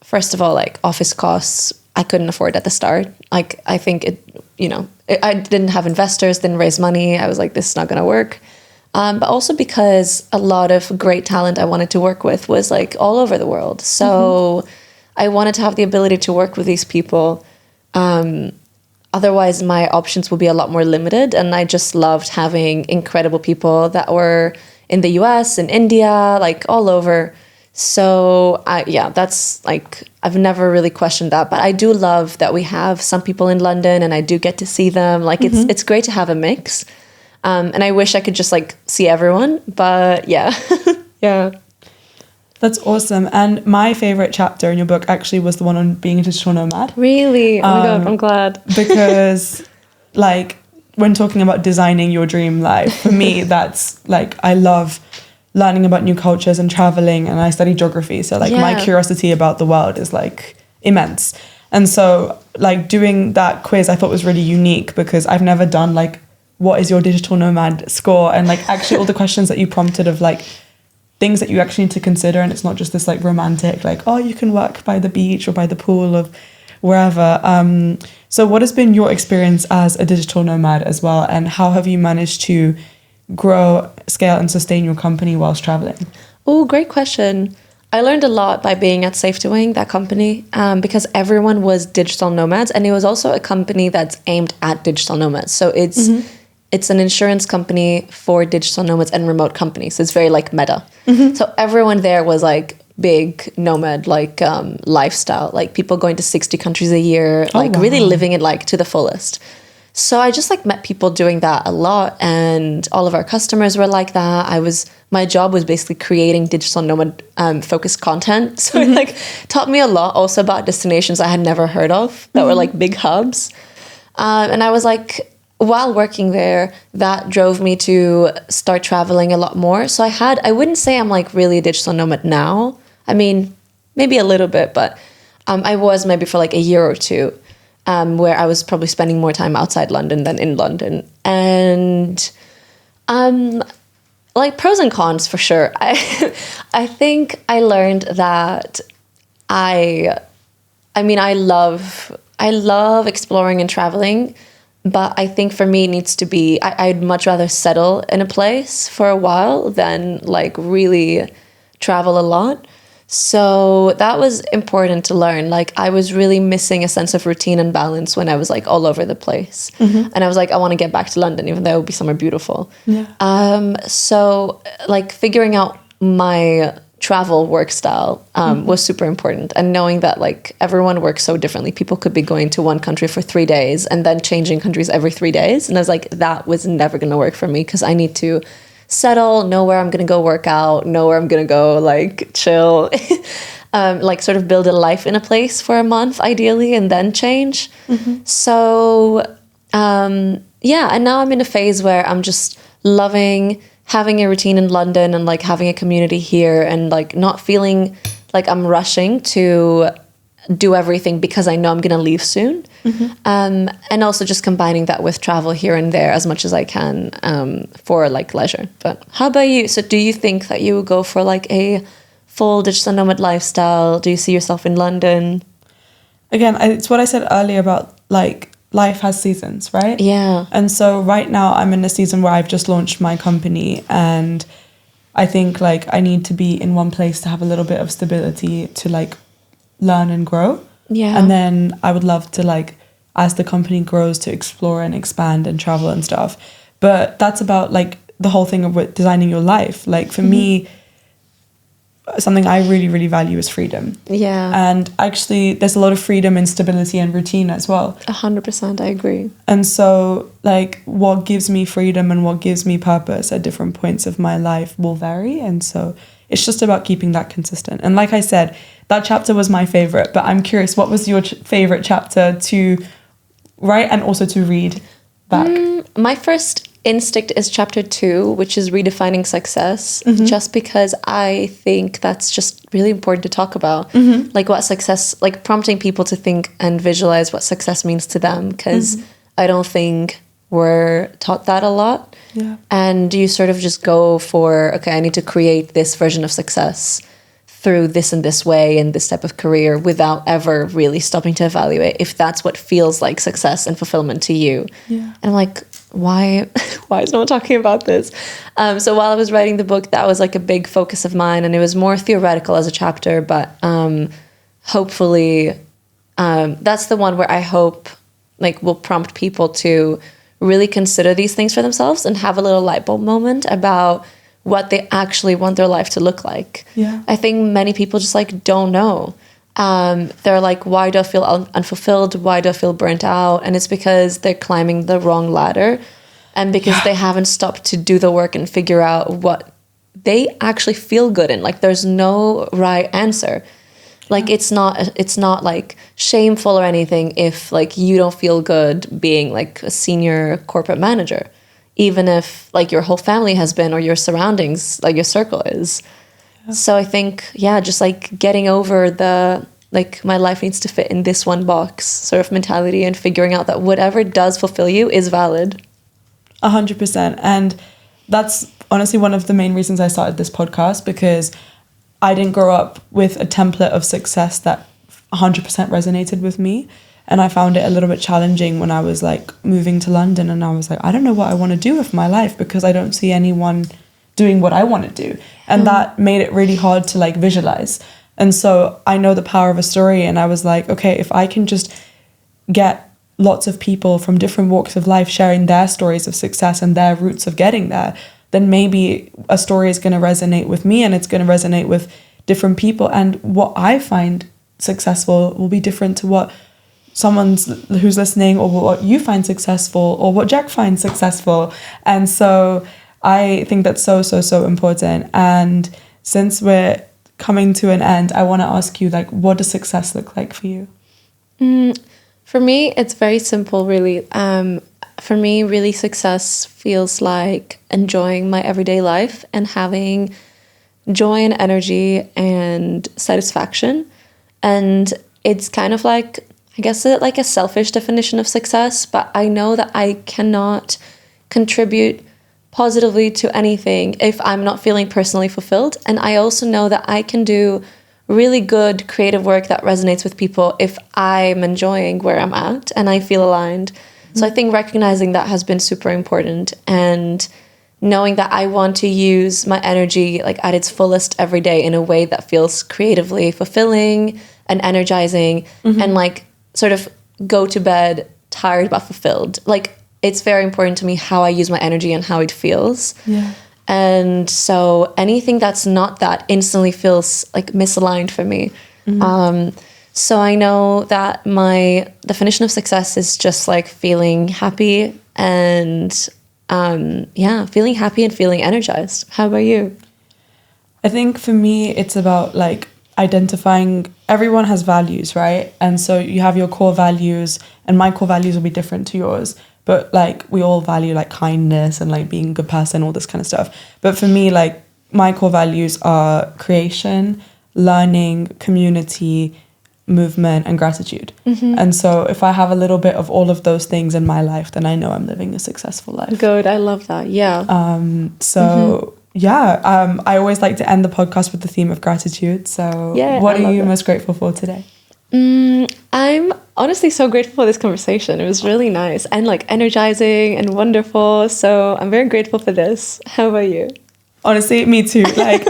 first of all, like office costs, I couldn't afford at the start. Like, I think I didn't have investors, didn't raise money. I was like, this is not going to work. But also because a lot of great talent I wanted to work with was like all over the world. So I wanted to have the ability to work with these people. Otherwise, my options would be a lot more limited. And I just loved having incredible people that were in the US, in India, like all over. So that's like, I've never really questioned that. But I do love that we have some people in London and I do get to see them. Like it's great to have a mix. And I wish I could just like see everyone, but yeah. Yeah. That's awesome. And my favorite chapter in your book actually was the one on being a digital nomad. Really? Oh my God, I'm glad. Because like when talking about designing your dream life, for me, that's like, I love learning about new cultures and traveling, and I study geography. So like my curiosity about the world is like immense. And so like doing that quiz I thought was really unique because I've never done like, what is your digital nomad score? And like actually all the questions that you prompted of like things that you actually need to consider, and it's not just this like romantic like, oh, you can work by the beach or by the pool of wherever. So what has been your experience as a digital nomad as well, and how have you managed to grow, scale and sustain your company whilst traveling? Oh, great question. I learned a lot by being at Safe Doing, that company, because everyone was digital nomads, and it was also a company that's aimed at digital nomads. So it's an insurance company for digital nomads and remote companies. It's very like meta. So everyone there was like big nomad, like lifestyle, like people going to 60 countries a year, like really living it like to the fullest. So I just like met people doing that a lot, and all of our customers were like that. My job was basically creating digital nomad focused content. So it like taught me a lot also about destinations I had never heard of that were like big hubs. And I was like, while working there, that drove me to start traveling a lot more. So I wouldn't say I'm like really a digital nomad now. I mean, maybe a little bit, but I was maybe for like a year or two, where I was probably spending more time outside London than in London. And like pros and cons for sure. I think I learned that I love exploring and traveling. But I think for me it needs to be, I'd much rather settle in a place for a while than like really travel a lot. So that was important to learn. Like I was really missing a sense of routine and balance when I was like all over the place. And I was like, I want to get back to London, even though it would be somewhere beautiful. So like figuring out my travel work style was super important, and knowing that like everyone works so differently. People could be going to one country for 3 days and then changing countries every 3 days, and I was like, that was never going to work for me, because I need to settle, know where I'm going to go work out, know where I'm going to go like chill, like sort of build a life in a place for a month ideally, and then change. So and now I'm in a phase where I'm just loving having a routine in London and like having a community here, and like not feeling like I'm rushing to do everything because I know I'm going to leave soon. And also just combining that with travel here and there as much as I can for like leisure. But how about you? So do you think that you would go for like a full digital nomad lifestyle? Do you see yourself in London? Again, it's what I said earlier about like life has seasons, right? Yeah. And so right now I'm in a season where I've just launched my company, and I think like I need to be in one place to have a little bit of stability to like learn and grow. Yeah. And then I would love to like, as the company grows, to explore and expand and travel and stuff. But that's about like the whole thing of designing your life. Like for me, something I really, really value is freedom. Yeah. And actually, there's a lot of freedom in stability and routine as well. 100%, I agree. And so, like, what gives me freedom and what gives me purpose at different points of my life will vary. And so it's just about keeping that consistent. And like I said, that chapter was my favorite, but I'm curious, what was your favorite chapter to write and also to read back? My first instinct is chapter 2, which is redefining success, just because I think that's just really important to talk about. Like what success, like prompting people to think and visualize what success means to them, because I don't think we're taught that a lot. Yeah. And you sort of just go for, okay, I need to create this version of success through this and this way and this type of career without ever really stopping to evaluate if that's what feels like success and fulfillment to you. Yeah. And I'm like, why is no one talking about this? So while I was writing the book, that was like a big focus of mine, and it was more theoretical as a chapter, but hopefully that's the one where I hope like will prompt people to really consider these things for themselves and have a little light bulb moment about what they actually want their life to look like. Yeah. I think many people just like don't know. They're like, why do I feel unfulfilled? Why do I feel burnt out? And it's because they're climbing the wrong ladder, and because they haven't stopped to do the work and figure out what they actually feel good in. Like there's no right answer. Like it's not like shameful or anything if like you don't feel good being like a senior corporate manager, even if like your whole family has been, or your surroundings, like your circle is. Yeah. So I think, just like getting over the like my life needs to fit in this one box sort of mentality, and figuring out that whatever does fulfill you is valid. 100%. And that's honestly one of the main reasons I started this podcast, because I didn't grow up with a template of success that 100% resonated with me. And I found it a little bit challenging when I was like moving to London, and I was like, I don't know what I want to do with my life, because I don't see anyone doing what I want to do. And that made it really hard to like visualize. And so I know the power of a story, and I was like, okay, if I can just get lots of people from different walks of life sharing their stories of success and their routes of getting there, then maybe a story is going to resonate with me, and it's going to resonate with different people. And what I find successful will be different to what someone's who's listening, or what you find successful, or what Jack finds successful. And so I think that's so, so, so important. And since we're coming to an end, I want to ask you, like, what does success look like for you? For me, it's very simple, really. For me, really, success feels like enjoying my everyday life and having joy and energy and satisfaction. And it's kind of like, I guess, like a selfish definition of success, but I know that I cannot contribute positively to anything if I'm not feeling personally fulfilled. And I also know that I can do really good creative work that resonates with people if I'm enjoying where I'm at and I feel aligned. So I think recognizing that has been super important, and knowing that I want to use my energy like at its fullest every day in a way that feels creatively fulfilling and energizing, and like sort of go to bed tired but fulfilled. Like it's very important to me how I use my energy and how it feels. Yeah. And so anything that's not that instantly feels like misaligned for me. So I know that my definition of success is just like feeling happy and feeling happy and feeling energized. How about you? I think for me, it's about like identifying, everyone has values, right? And so you have your core values, and my core values will be different to yours. But like we all value like kindness and like being a good person, all this kind of stuff. But for me, like my core values are creation, learning, community, movement, and gratitude. And so if I have a little bit of all of those things in my life, then I know I'm living a successful life. Good. I love that. Yeah. I always like to end the podcast with the theme of gratitude. So what are you most grateful for today? I'm honestly so grateful for this conversation. It was really nice and like energizing and wonderful. So I'm very grateful for this. How about you? Honestly, me too. Like,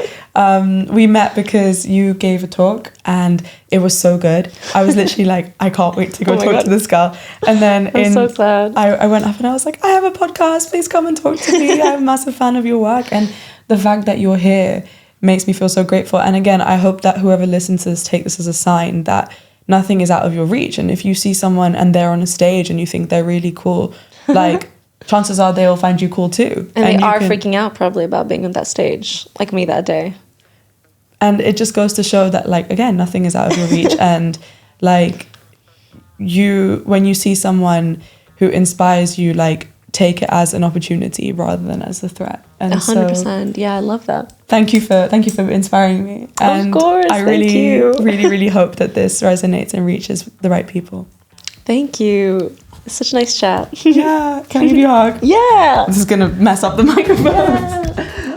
we met because you gave a talk and it was so good. I was literally like, I can't wait to go talk to this girl. And then I'm so glad. I went up and I was like, I have a podcast. Please come and talk to me. I'm a massive fan of your work. And the fact that you're here makes me feel so grateful. And again, I hope that whoever listens to this take this as a sign that nothing is out of your reach. And if you see someone and they're on a stage and you think they're really cool, like chances are they'll find you cool too. And they are freaking out probably about being on that stage, like me that day. And it just goes to show that, like, again, nothing is out of your reach. And like when you see someone who inspires you, like, take it as an opportunity rather than as a threat. And 100%. Yeah, I love that. Thank you for inspiring me. And of course. I really hope that this resonates and reaches the right people. Thank you. It's such a nice chat. Yeah. Can I give you a hug? Yeah. This is gonna mess up the microphone. Yeah.